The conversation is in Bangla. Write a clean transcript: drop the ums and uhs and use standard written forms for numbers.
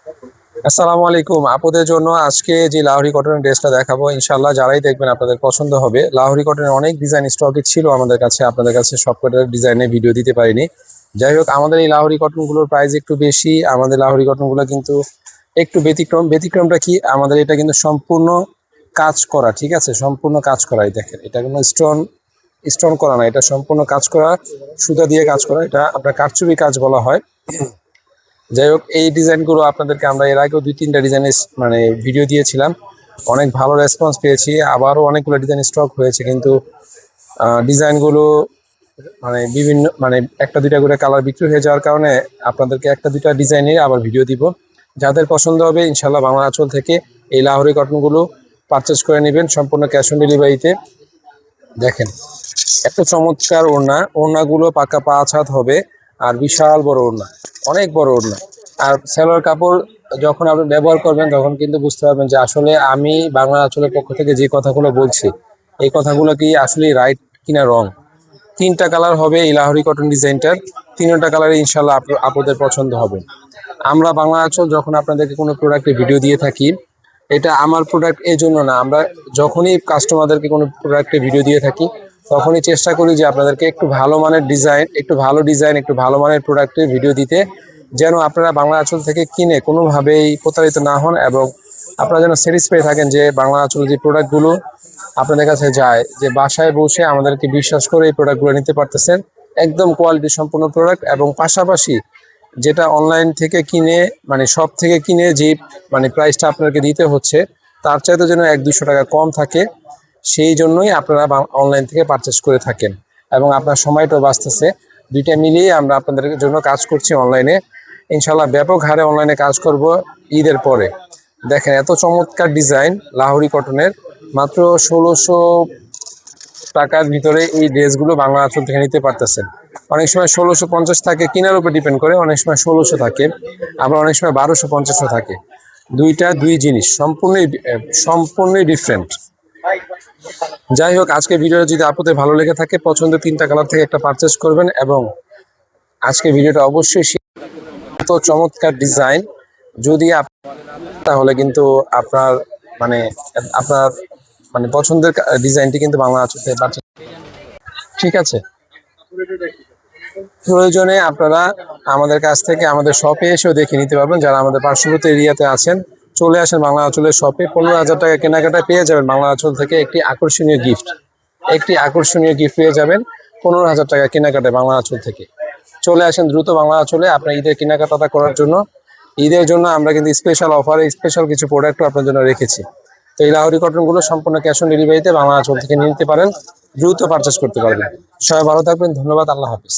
আসসালামু আলাইকুম। আপুদের জন্য আজকে যে লাহোরি কটনের ড্রেসটা দেখাবো, ইনশাল্লাহ যারাই দেখবেন আপনাদের পছন্দ হবে। লাহোরি কটনের অনেক ডিজাইন স্টকে ছিল আমাদের কাছে, আপনাদের কাছে সবকটার ডিজাইনে ভিডিও দিতে পারিনি। যাই হোক, আমাদের এই লাহোরি কটনগুলোর প্রাইস একটু বেশি। আমাদের লাহোরি কটনগুলো কিন্তু একটু ব্যতিক্রমটা কি, আমাদের এটা কিন্তু সম্পূর্ণ কাজ করা, ঠিক আছে? সম্পূর্ণ কাজ করাই, দেখেন এটা কোনো স্টোন স্টোন করা না, এটা সম্পূর্ণ কাজ করা, সুতা দিয়ে কাজ করা। এটা আপনার কারচুপি কাজ বলা হয়। যাই হোক, এই ডিজাইনগুলো আপনাদেরকে আমরা এর আগেও 2-3টা ডিজাইনের মানে ভিডিও দিয়েছিলাম, অনেক ভালো রেসপন্স পেয়েছি। আবারও অনেকগুলো ডিজাইন স্টক হয়েছে, কিন্তু ডিজাইনগুলো মানে বিভিন্ন মানে একটা দুইটা করে কালার বিক্রি হয়ে যাওয়ার কারণে আপনাদেরকে একটা দুইটা ডিজাইনের আবার ভিডিও দিব। যাদের পছন্দ হবে ইনশাল্লাহ বাংলা আঁচল থেকে এই লাহোরি কটনগুলো পারচেস করে নেবেন সম্পূর্ণ ক্যাশ অন ডেলিভারিতে। দেখেন এত চমৎকার ওড়নাগুলো পাকা 5 হাত হবে, আর বিশাল বড় ওড়না, অনেক বড় ওড়না। আর সেলোয়ার কাপড় যখন আপনি ব্যবহার করবেন তখন কিন্তু বুঝতে পারবেন যে আসলে আমি বাংলা আঁচলের পক্ষ থেকে যে কথাগুলো বলছি, এই কথাগুলো কি আসলে রাইট কিনা রং। 3টা কালার হবে এই লাহোরি কটন ডিজাইনটার, 3টা কালারে ইনশাল্লাহ আপনাদের পছন্দ হবে। আমরা বাংলা আঁচল যখন আপনাদেরকে কোনো প্রোডাক্টের ভিডিও দিয়ে থাকি, এটা আমার প্রোডাক্ট এই জন্য না, আমরা যখনই কাস্টমারদেরকে কোনো প্রোডাক্টের ভিডিও দিয়ে থাকি তখনই চেষ্টা করি যে আপনাদেরকে একটু ভালো মানের ডিজাইন, একটু ভালো মানের প্রোডাক্টের ভিডিও দিতে, যেন আপনারা বাংলা আঁচল থেকে কিনে কোনোভাবেই প্রতারিত না হন, এবং আপনারা যেন স্যাটিসফাই থাকেন যে বাংলা আঁচল যে প্রোডাক্টগুলো আপনাদের কাছে যায়, যে বাসায় বসে আমাদেরকে বিশ্বাস করে এই প্রোডাক্টগুলো নিতে পারতেছেন। একদম কোয়ালিটি সম্পূর্ণ প্রোডাক্ট, এবং পাশাপাশি যেটা অনলাইন থেকে কিনে মানে সব থেকে কিনে যে মানে প্রাইসটা আপনাকে দিতে হচ্ছে, তার চাইতে যেন 100-200 টাকা কম থাকে, সেই জন্যই আপনারা অনলাইন থেকে পারচেস করে থাকেন, এবং আপনার সময়টাও বাঁচতেছে। দুইটা মিলিয়ে আমরা আপনাদের জন্য কাজ করছি অনলাইনে। ইনশাল্লাহ ব্যাপক হারে অনলাইনে কাজ করব ঈদের পরে। দেখেন এত চমৎকার ডিজাইন লাহোরি কটনের, মাত্র 1600 টাকার ভিতরে এই ড্রেসগুলো বাংলা আঁচল থেকে নিতে পারতেছেন। অনেক সময় 1650 থাকে, কেনার উপর ডিপেন্ড করে, অনেক সময় 1600 থাকে, আবার অনেক সময় 1250 থাকে। দুই জিনিস সম্পূর্ণই ডিফারেন্ট। যাই হোক, আজকে ভিডিওটা যদি আপনাদের ভালো লেগে থাকে, পছন্দের 3টা কালার থেকে একটা পারচেস করবেন, এবং আজকে ভিডিওটা অবশ্যই এত চমৎকার ডিজাইন যদি তাহলে কিন্তু আপনার মানে আপনার মানে পছন্দের ডিজাইনটি কিন্তু বাংলা আঁচল থেকে পারচেস, ঠিক আছে? প্রয়োজনে আপনারা আমাদের কাছ থেকে আমাদের শপে এসেও দেখে নিতে পারবেন। যারা আমাদের পার্শ্ববর্তী এরিয়াতে আছেন, চলে আসেন বাংলা আঁচলের শপে। 15,000 টাকা কেনাকাটায় পেয়ে যাবেন বাংলা আঁচল থেকে একটি আকর্ষণীয় গিফট পেয়ে যাবেন 15,000 টাকা কেনাকাটায় বাংলা আঁচল থেকে। চলে আসেন দ্রুত বাংলা আঁচলে আপনার ঈদের কেনাকাটা করার জন্য। ঈদের জন্য আমরা কিন্তু স্পেশাল অফারে স্পেশাল কিছু প্রোডাক্টও আপনার জন্য রেখেছি। তো এই লাহোরি কটনগুলো সম্পূর্ণ ক্যাশ অন ডেলিভারিতে বাংলা আঁচল থেকে নিয়ে নিতে পারেন, দ্রুত পারচেস করতে পারবেন। সবাই ভালো থাকবেন, ধন্যবাদ, আল্লাহ হাফিজ।